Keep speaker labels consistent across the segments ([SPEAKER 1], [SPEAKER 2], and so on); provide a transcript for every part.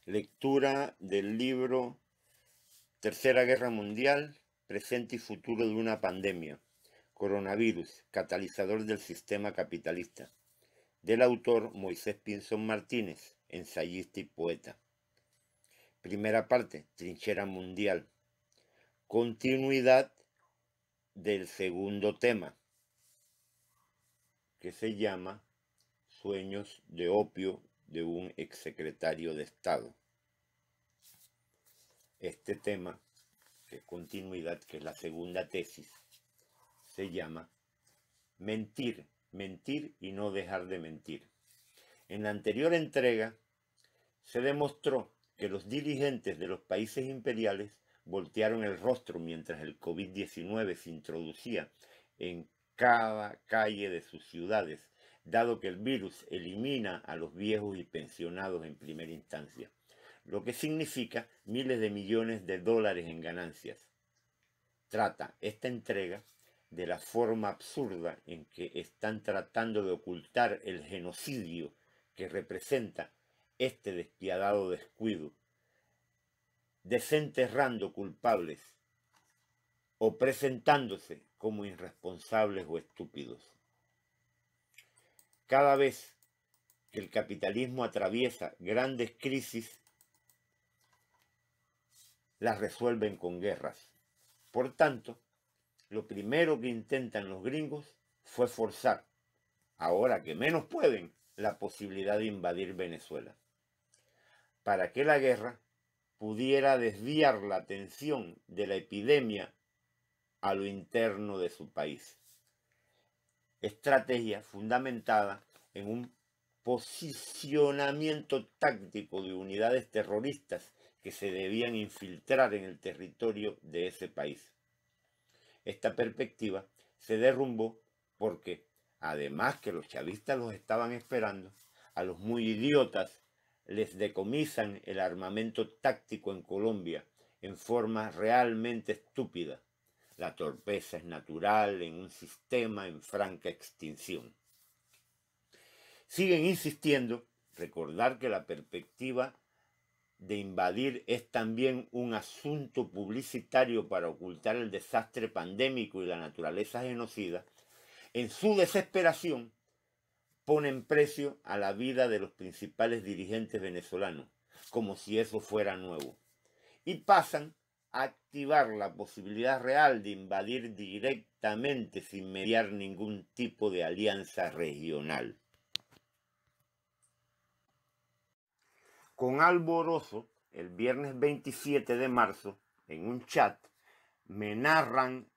[SPEAKER 1] Lectura del libro Tercera Guerra Mundial, presente y futuro de una pandemia. Coronavirus, catalizador del sistema capitalista. Del autor Moisés Pinzón Martínez, ensayista y poeta. Primera parte, Trinchera Mundial. Continuidad del segundo tema, que se llama Sueños de opio de un exsecretario de Estado. Este tema, que es continuidad, que es la segunda tesis, se llama Mentir, mentir y no dejar de mentir. En la anterior entrega se demostró que los dirigentes de los países imperiales voltearon el rostro mientras el COVID-19 se introducía en cada calle de sus ciudades, dado que el virus elimina a los viejos y pensionados en primera instancia, lo que significa miles de millones de dólares en ganancias. Trata esta entrega de la forma absurda en que están tratando de ocultar el genocidio que representa este despiadado descuido, desenterrando culpables o presentándose como irresponsables o estúpidos. Cada vez que el capitalismo atraviesa grandes crisis, las resuelven con guerras. Por tanto, lo primero que intentan los gringos fue forzar, ahora que menos pueden, la posibilidad de invadir Venezuela, para que la guerra pudiera desviar la atención de la epidemia a lo interno de su país. Estrategia fundamentada en un posicionamiento táctico de unidades terroristas que se debían infiltrar en el territorio de ese país. Esta perspectiva se derrumbó porque, además que los chavistas los estaban esperando, a los muy idiotas les decomisan el armamento táctico en Colombia en forma realmente estúpida. La torpeza es natural en un sistema en franca extinción. Siguen insistiendo, recordar que la perspectiva de invadir es también un asunto publicitario para ocultar el desastre pandémico y la naturaleza genocida. En su desesperación ponen precio a la vida de los principales dirigentes venezolanos, como si eso fuera nuevo, y pasan a activar la posibilidad real de invadir directamente sin mediar ningún tipo de alianza regional. Con alborozo, el viernes 27 de marzo, en un chat, me narran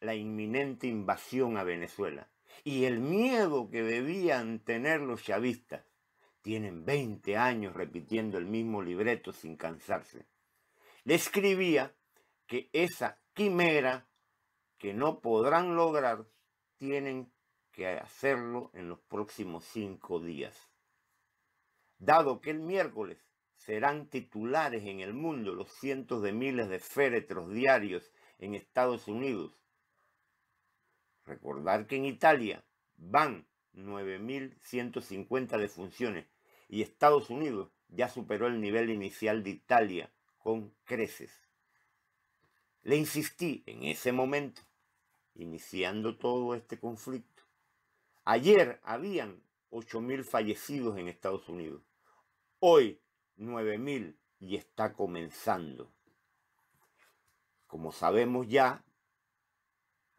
[SPEAKER 1] la inminente invasión a Venezuela y el miedo que debían tener los chavistas. Tienen 20 años repitiendo el mismo libreto sin cansarse. Le escribía que esa quimera que no podrán lograr tienen que hacerlo en los próximos 5 días. Dado que el miércoles serán titulares en el mundo los cientos de miles de féretros diarios en Estados Unidos. Recordar que en Italia van 9.150 defunciones y Estados Unidos ya superó el nivel inicial de Italia con creces. Le insistí en ese momento, iniciando todo este conflicto. Ayer habían 8.000 fallecidos en Estados Unidos. Hoy 9.000 y está comenzando. Como sabemos ya,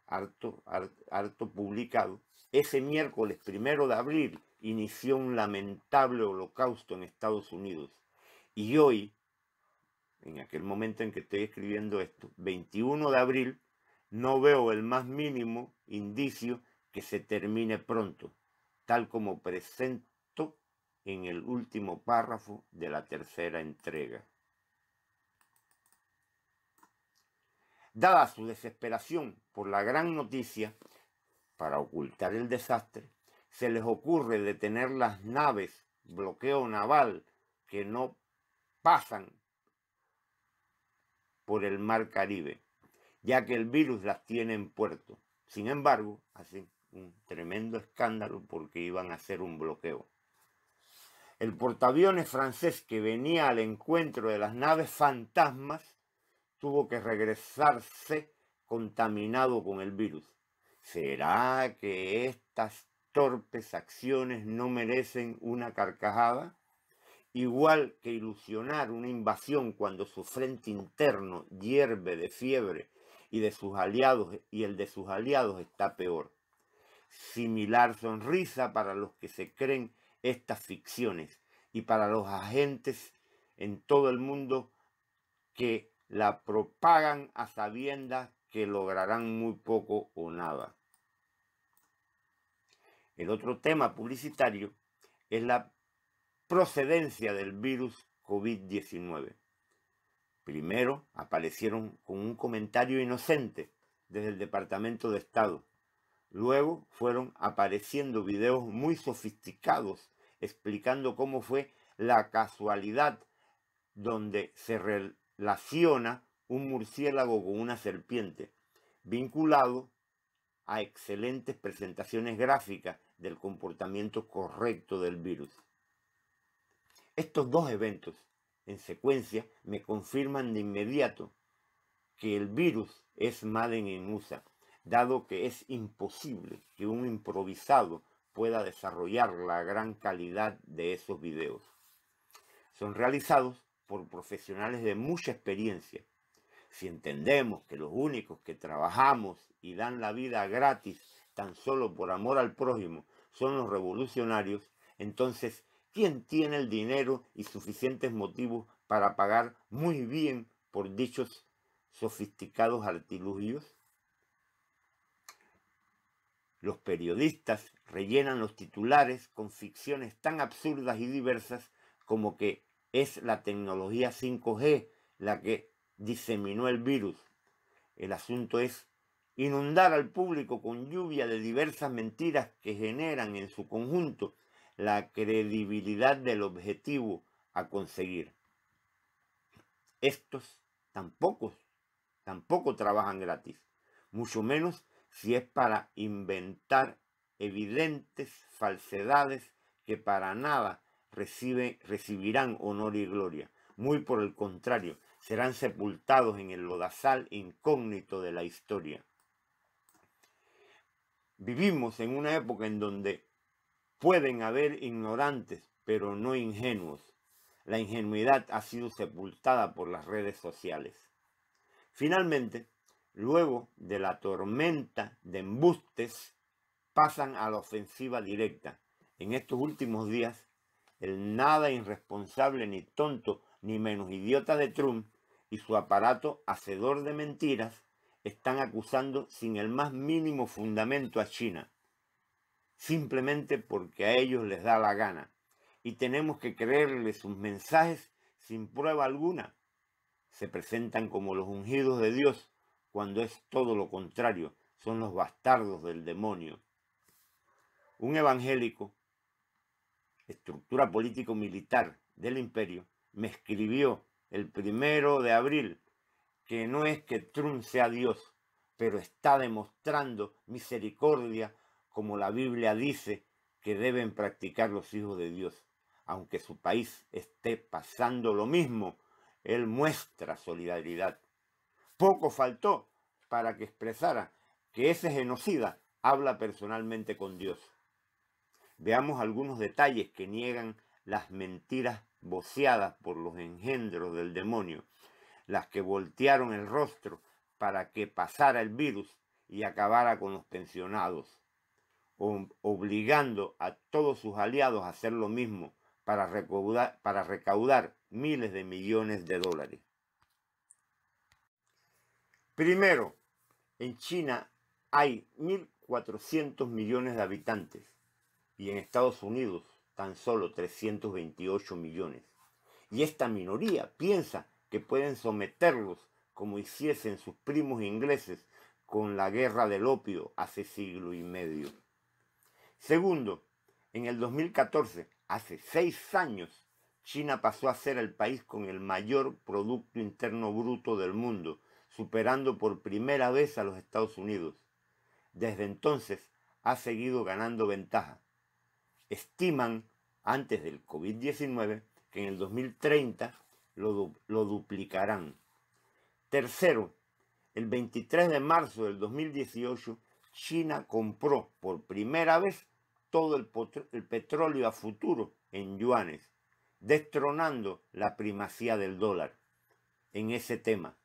[SPEAKER 1] harto publicado, ese miércoles 1 de abril inició un lamentable holocausto en Estados Unidos. Y hoy, en aquel momento en que estoy escribiendo esto, 21 de abril, no veo el más mínimo indicio que se termine pronto, tal como presento en el último párrafo de la tercera entrega. Dada su desesperación por la gran noticia, para ocultar el desastre, se les ocurre detener las naves bloqueo naval que no pasan por el mar Caribe, ya que el virus las tiene en puerto. Sin embargo, hacen un tremendo escándalo porque iban a hacer un bloqueo. El portaaviones francés que venía al encuentro de las naves fantasmas tuvo que regresarse contaminado con el virus. ¿Será que estas torpes acciones no merecen una carcajada? Igual que ilusionar una invasión cuando su frente interno hierve de fiebre y de sus aliados y el de sus aliados está peor. Similar sonrisa para los que se creen estas ficciones y para los agentes en todo el mundo que la propagan a sabiendas que lograrán muy poco o nada. El otro tema publicitario es la procedencia del virus COVID-19. Primero aparecieron con un comentario inocente desde el Departamento de Estado. Luego fueron apareciendo videos muy sofisticados explicando cómo fue la casualidad donde se relaciona un murciélago con una serpiente, vinculado a excelentes presentaciones gráficas del comportamiento correcto del virus. Estos dos eventos en secuencia me confirman de inmediato que el virus es made in USA, dado que es imposible que un improvisado pueda desarrollar la gran calidad de esos videos. Son realizados por profesionales de mucha experiencia. Si entendemos que los únicos que trabajamos y dan la vida gratis tan solo por amor al prójimo son los revolucionarios, entonces, ¿quién tiene el dinero y suficientes motivos para pagar muy bien por dichos sofisticados artilugios? Los periodistas rellenan los titulares con ficciones tan absurdas y diversas como que es la tecnología 5G la que diseminó el virus. El asunto es inundar al público con lluvia de diversas mentiras que generan en su conjunto la credibilidad del objetivo a conseguir. Estos tampoco trabajan gratis, mucho menos si es para inventar evidentes falsedades que para nada recibirán honor y gloria. Muy por el contrario, serán sepultados en el lodazal incógnito de la historia. Vivimos en una época en donde pueden haber ignorantes, pero no ingenuos. La ingenuidad ha sido sepultada por las redes sociales. Finalmente, luego de la tormenta de embustes, pasan a la ofensiva directa. En estos últimos días, el nada irresponsable ni tonto ni menos idiota de Trump y su aparato hacedor de mentiras están acusando sin el más mínimo fundamento a China, simplemente porque a ellos les da la gana, y tenemos que creerles sus mensajes sin prueba alguna. Se presentan como los ungidos de Dios, cuando es todo lo contrario, son los bastardos del demonio. Un evangélico, estructura político-militar del imperio, me escribió el 1 de abril que no es que Trump sea Dios, pero está demostrando misericordia como la Biblia dice que deben practicar los hijos de Dios. Aunque su país esté pasando lo mismo, él muestra solidaridad. Poco faltó para que expresara que ese genocida habla personalmente con Dios. Veamos algunos detalles que niegan las mentiras voceadas por los engendros del demonio, las que voltearon el rostro para que pasara el virus y acabara con los pensionados, obligando a todos sus aliados a hacer lo mismo para recaudar miles de millones de dólares. Primero, en China hay 1.400 millones de habitantes y en Estados Unidos tan solo 328 millones. Y esta minoría piensa que pueden someterlos como hiciesen sus primos ingleses con la guerra del opio hace siglo y medio. Segundo, en el 2014, hace 6 años, China pasó a ser el país con el mayor Producto Interno Bruto del mundo, superando por primera vez a los Estados Unidos. Desde entonces ha seguido ganando ventaja. Estiman antes del COVID-19, que en el 2030 lo duplicarán. Tercero, el 23 de marzo del 2018, China compró por primera vez todo el petróleo a futuro en yuanes, destronando la primacía del dólar en ese tema.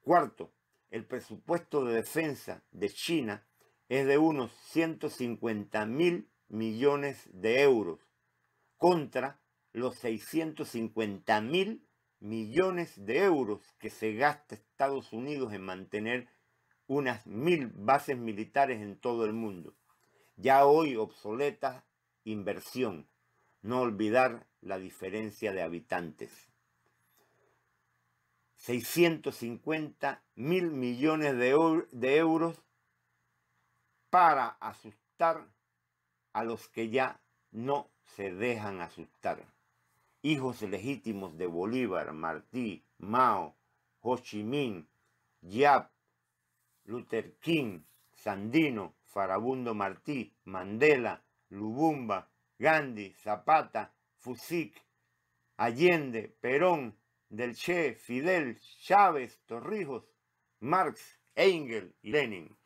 [SPEAKER 1] Cuarto, el presupuesto de defensa de China es de unos 150.000 millones de euros contra los 650.000 millones de euros que se gasta Estados Unidos en mantener unas 1.000 bases militares en todo el mundo. Ya hoy obsoleta inversión. No olvidar la diferencia de habitantes. 650.000 millones de euros para asustar a los que ya no se dejan asustar. Hijos legítimos de Bolívar, Martí, Mao, Ho Chi Minh, Yap, Luther King, Sandino, Farabundo Martí, Mandela, Lubumba, Gandhi, Zapata, Fusic, Allende, Perón, Del Che, Fidel, Chávez, Torrijos, Marx, Engels y Lenin.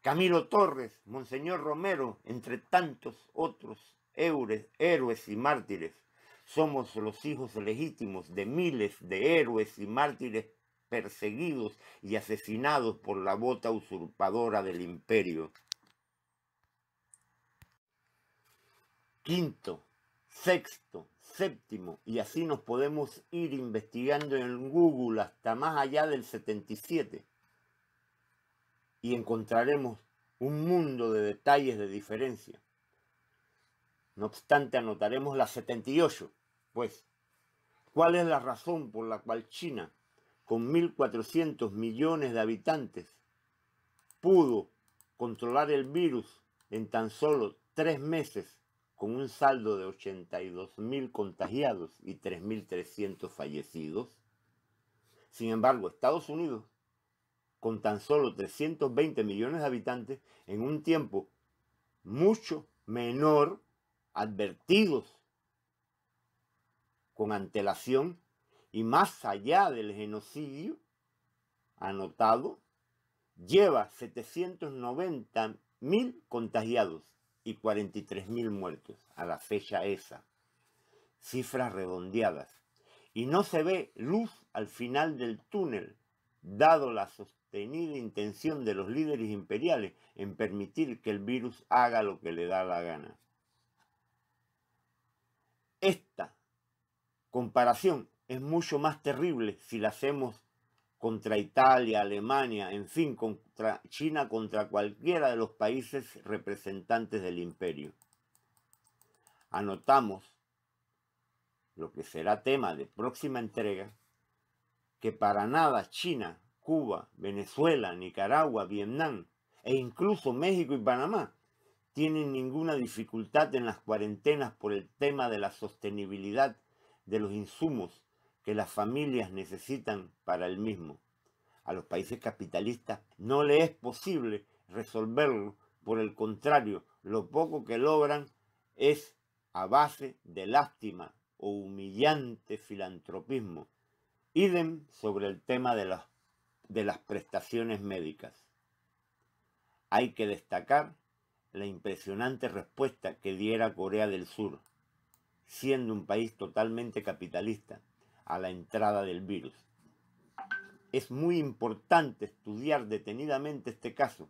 [SPEAKER 1] Camilo Torres, Monseñor Romero, entre tantos otros héroes y mártires. Somos los hijos legítimos de miles de héroes y mártires perseguidos y asesinados por la bota usurpadora del imperio. Quinto, sexto, séptimo, y así nos podemos ir investigando en Google hasta más allá del 77. Y encontraremos un mundo de detalles de diferencia. No obstante, anotaremos la 78, pues, ¿cuál es la razón por la cual China, con 1.400 millones de habitantes, pudo controlar el virus en tan solo 3 meses con un saldo de 82.000 contagiados y 3.300 fallecidos? Sin embargo, Estados Unidos, con tan solo 320 millones de habitantes, en un tiempo mucho menor, advertidos con antelación y más allá del genocidio anotado, lleva 790.000 contagiados y 43.000 muertos a la fecha esa. Cifras redondeadas. Y no se ve luz al final del túnel, dado la sostenida intención de los líderes imperiales en permitir que el virus haga lo que le da la gana. Esta comparación es mucho más terrible si la hacemos contra Italia, Alemania, en fin, contra China, contra cualquiera de los países representantes del imperio. Anotamos, lo que será tema de próxima entrega, que para nada China, Cuba, Venezuela, Nicaragua, Vietnam e incluso México y Panamá tienen ninguna dificultad en las cuarentenas por el tema de la sostenibilidad de los insumos que las familias necesitan para el mismo. A los países capitalistas no les es posible resolverlo, por el contrario, lo poco que logran es a base de lástima o humillante filantropismo. Idem sobre el tema de las prestaciones médicas. Hay que destacar la impresionante respuesta que diera Corea del Sur, siendo un país totalmente capitalista, a la entrada del virus. Es muy importante estudiar detenidamente este caso,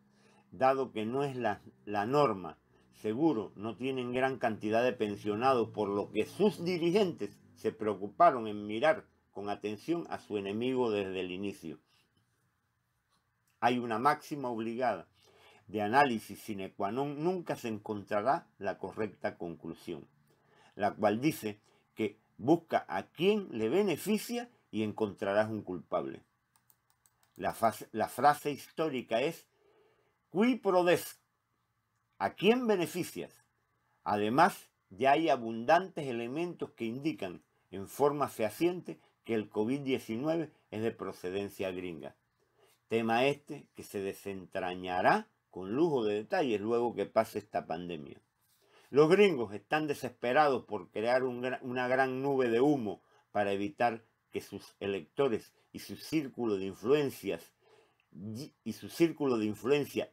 [SPEAKER 1] dado que no es la norma. Seguro no tienen gran cantidad de pensionados, por lo que sus dirigentes se preocuparon en mirar con atención a su enemigo desde el inicio. Hay una máxima obligada de análisis sine qua non, nunca se encontrará la correcta conclusión, la cual dice que busca a quien le beneficia y encontrarás un culpable. La frase histórica es «Qui prodest», ¿a quién beneficias? Además, ya hay abundantes elementos que indican en forma fehaciente que el COVID-19 es de procedencia gringa. Tema este que se desentrañará con lujo de detalles luego que pase esta pandemia. Los gringos están desesperados por crear una gran nube de humo para evitar que sus electores y su círculo de influencia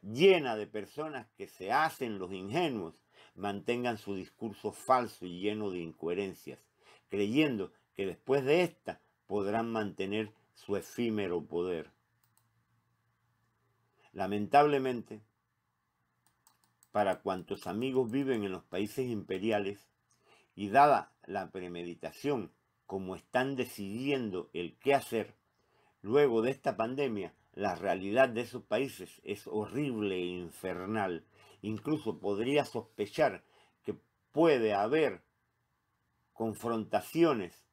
[SPEAKER 1] llena de personas que se hacen los ingenuos mantengan su discurso falso y lleno de incoherencias, creyendo que después de esta podrán mantener su efímero poder. Lamentablemente, para cuantos amigos viven en los países imperiales, y dada la premeditación como están decidiendo el qué hacer, luego de esta pandemia, la realidad de esos países es horrible e infernal. Incluso podría sospechar que puede haber confrontaciones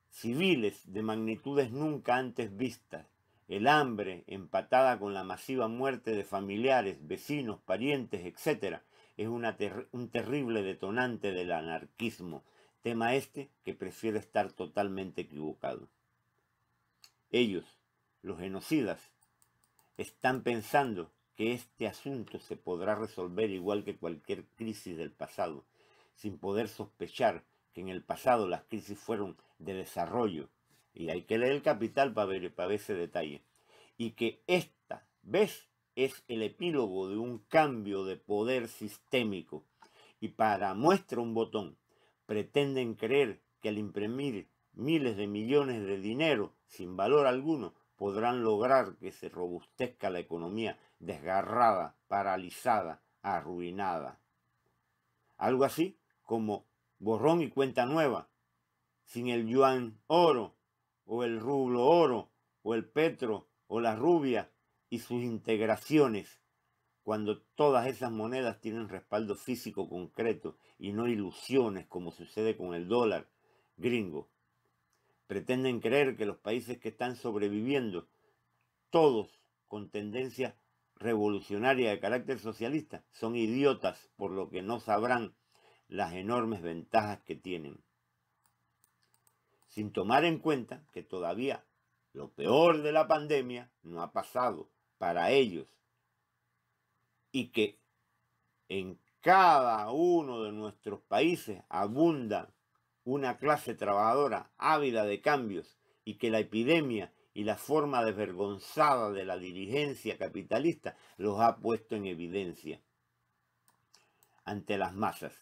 [SPEAKER 1] civiles de magnitudes nunca antes vistas. El hambre, empatada con la masiva muerte de familiares, vecinos, parientes, etc., es un terrible detonante del anarquismo, tema este que prefiere estar totalmente equivocado. Ellos, los genocidas, están pensando que este asunto se podrá resolver igual que cualquier crisis del pasado, sin poder sospechar que en el pasado las crisis fueron de desarrollo, y hay que leer El Capital para ver ese detalle, y que esta vez es el epílogo de un cambio de poder sistémico, y para muestra un botón, pretenden creer que al imprimir miles de millones de dinero sin valor alguno, podrán lograr que se robustezca la economía desgarrada, paralizada, arruinada. Algo así como borrón y cuenta nueva, sin el yuan oro, o el rublo oro, o el petro, o la rubia y sus integraciones, cuando todas esas monedas tienen respaldo físico concreto y no ilusiones como sucede con el dólar gringo. Pretenden creer que los países que están sobreviviendo, todos con tendencia revolucionaria de carácter socialista, son idiotas, por lo que no sabrán las enormes ventajas que tienen. Sin tomar en cuenta que todavía lo peor de la pandemia no ha pasado para ellos y que en cada uno de nuestros países abunda una clase trabajadora ávida de cambios y que la epidemia y la forma desvergonzada de la dirigencia capitalista los ha puesto en evidencia ante las masas.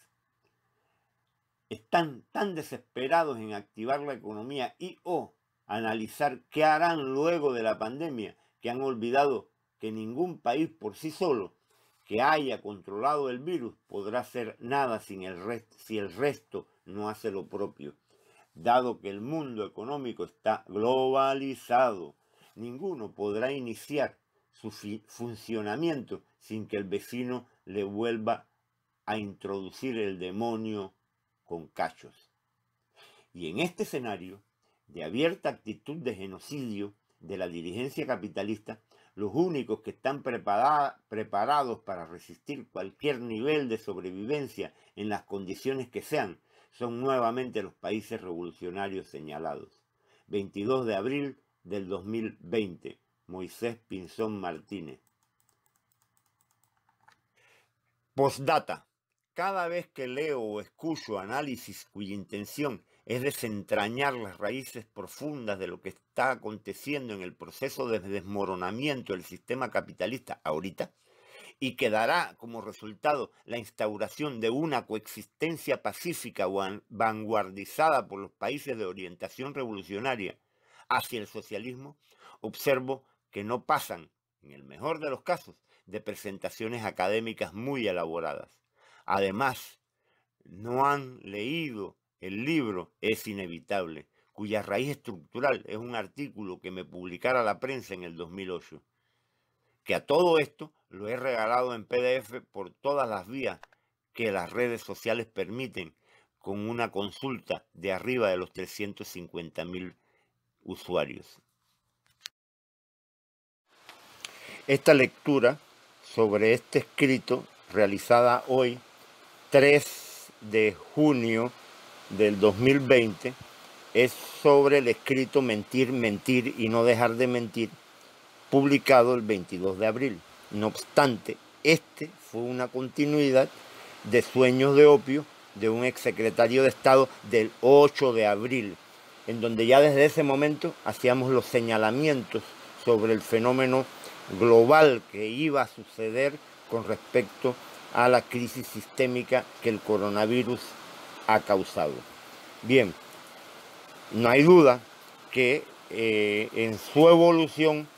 [SPEAKER 1] Están tan desesperados en activar la economía y o analizar qué harán luego de la pandemia que han olvidado que ningún país por sí solo que haya controlado el virus podrá hacer nada si el resto no hace lo propio. Dado que el mundo económico está globalizado, ninguno podrá iniciar su funcionamiento sin que el vecino le vuelva a introducir el demonio con cachos. Y en este escenario de abierta actitud de genocidio de la dirigencia capitalista, los únicos que están preparados para resistir cualquier nivel de sobrevivencia en las condiciones que sean, son nuevamente los países revolucionarios señalados. 22 de abril del 2020, Moisés Pinzón Martínez. Postdata. Cada vez que leo o escucho análisis cuya intención es desentrañar las raíces profundas de lo que está aconteciendo en el proceso de desmoronamiento del sistema capitalista ahorita, y que dará como resultado la instauración de una coexistencia pacífica o vanguardizada por los países de orientación revolucionaria hacia el socialismo, observo que no pasan, en el mejor de los casos, de presentaciones académicas muy elaboradas. Además, no han leído el libro Es Inevitable, cuya raíz estructural es un artículo que me publicara la prensa en el 2008, que a todo esto lo he regalado en PDF por todas las vías que las redes sociales permiten, con una consulta de arriba de los 350.000 usuarios. Esta lectura sobre este escrito, realizada hoy, 3 de junio del 2020, es sobre el escrito Mentir, mentir y no dejar de mentir, publicado el 22 de abril. No obstante, este fue una continuidad de Sueños de Opio, de un exsecretario de Estado del 8 de abril, en donde ya desde ese momento hacíamos los señalamientos sobre el fenómeno global que iba a suceder con respecto a la crisis sistémica que el coronavirus ha causado. Bien, no hay duda que en su evolución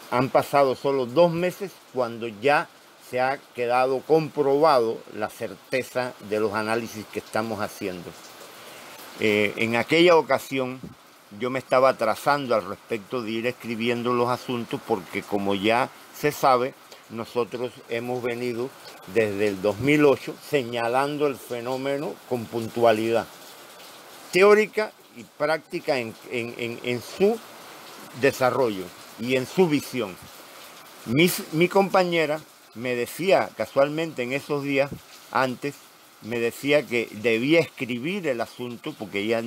[SPEAKER 1] han pasado solo 2 meses cuando ya se ha quedado comprobado la certeza de los análisis que estamos haciendo. En aquella ocasión yo me estaba atrasando al respecto de ir escribiendo los asuntos porque, como ya se sabe, nosotros hemos venido desde el 2008 señalando el fenómeno con puntualidad teórica y práctica en su desarrollo y en su visión. Mi compañera me decía casualmente en esos días antes, me decía que debía escribir el asunto porque ella,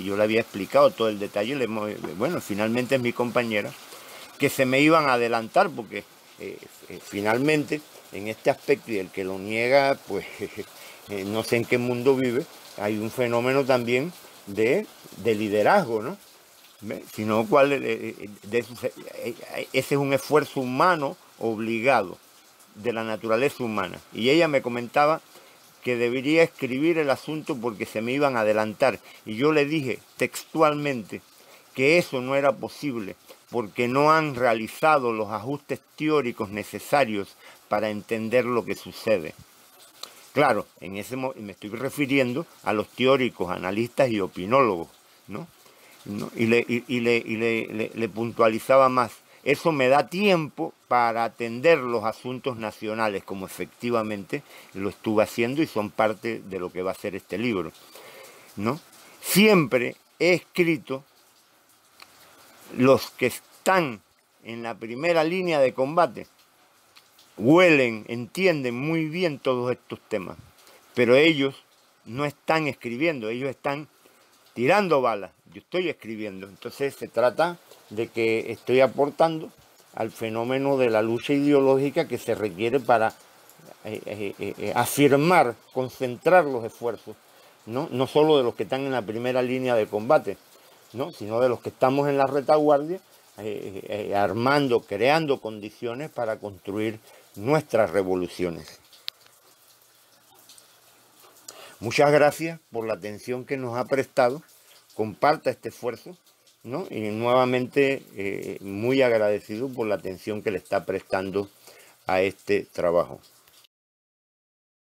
[SPEAKER 1] yo le había explicado todo el detalle. Bueno, finalmente es mi compañera, que se me iban a adelantar porque finalmente en este aspecto, y el que lo niega, pues no sé en qué mundo vive, hay un fenómeno también de liderazgo, ¿no? Sino ese es un esfuerzo humano obligado de la naturaleza humana. Y ella me comentaba que debería escribir el asunto porque se me iban a adelantar. Y yo le dije textualmente que eso no era posible porque no han realizado los ajustes teóricos necesarios para entender lo que sucede. Claro, me estoy refiriendo a los teóricos, analistas y opinólogos, ¿no? Y le puntualizaba más. Eso me da tiempo para atender los asuntos nacionales, como efectivamente lo estuve haciendo y son parte de lo que va a ser este libro, ¿no? Siempre he escrito los que están en la primera línea de combate, huelen, entienden muy bien todos estos temas, pero ellos no están escribiendo, ellos están tirando balas. Yo estoy escribiendo. Entonces se trata de que estoy aportando al fenómeno de la lucha ideológica que se requiere para afirmar, concentrar los esfuerzos, no solo de los que están en la primera línea de combate, ¿no? Sino de los que estamos en la retaguardia, armando, creando condiciones para construir nuestras revoluciones. Muchas gracias por la atención que nos ha prestado. Comparta este esfuerzo, ¿no? Y nuevamente muy agradecido por la atención que le está prestando a este trabajo.